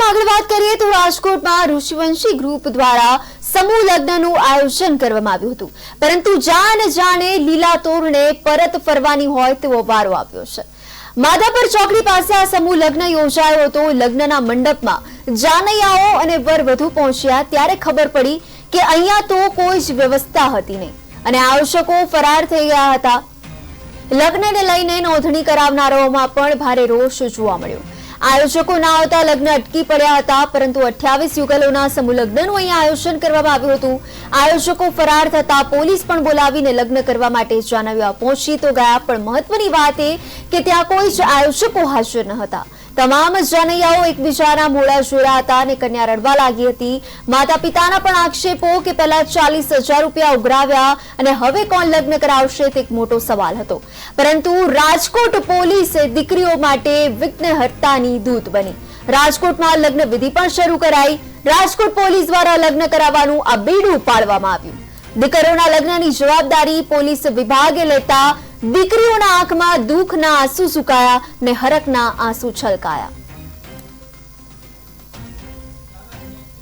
સમાચારમાં આગળ વાત કરીએ તો રાજકોટમાં ઋષિવંશી ગ્રુપ દ્વારા સમૂહ લગ્નનું આયોજન કરવામાં આવ્યું હતું, પરંતુ જાણે લીલા તોરણે પરત ફરવાની હોય તેવો વારો આવ્યો છે। માધાપર ચોકડી પાસે આ સમૂહ લગ્ન યોજાયો હતો। લગ્નના મંડપમાં જાનૈયાઓ અને વરવધુ પહોંચ્યા ત્યારે ખબર પડી કે અહીંયા તો કોઈ જ વ્યવસ્થા હતી નહીં અને આયોજકો ફરાર થઈ ગયા હતા। લગ્નને લઈને નોંધણી કરાવનારાઓમાં પણ ભારે રોષ જોવા મળ્યો। આયોજકો ના આવતા લગ્ન અટકી પડ્યા હતા, પરંતુ 28 યુગલોના સમૂહ લગ્નનું અહીંયા આયોજન કરવામાં આવ્યું હતું। આયોજકો ફરાર થતા પોલીસ પણ બોલાવીને લગ્ન કરવા માટે જાનૈયા પહોંચી તો ગયા, પણ મહત્વની વાત એ કે ત્યાં કોઈ જ આયોજકો હાજર ન હતા। તમામ જાનૈયાઓ એકબીજાના મોઢા જોયા હતા અને કન્યા રડવા લાગી હતી। માતા પિતાના પણ આક્ષેપો કે પહેલા 40,000 રૂપિયા ઉઘરાવ્યા અને હવે કોણ લગ્ન કરાવશે તે એક મોટો સવાલ હતો, પરંતુ રાજકોટ પોલીસ દીકરીઓ માટે વિઘ્નહર્તાની દૂત બની। રાજકોટમાં લગ્ન વિધિ પણ શરૂ કરાઈ। રાજકોટ પોલીસ દ્વારા લગ્ન કરાવવાનું આ બીડું પાડવામાં આવ્યું। દીકરીઓના લગ્નની જવાબદારી પોલીસ વિભાગે લેતા દીકરીઓના આંખમાં દુઃખના આંસુ સુકાયા ને હરખના આંસુ છલકાયા।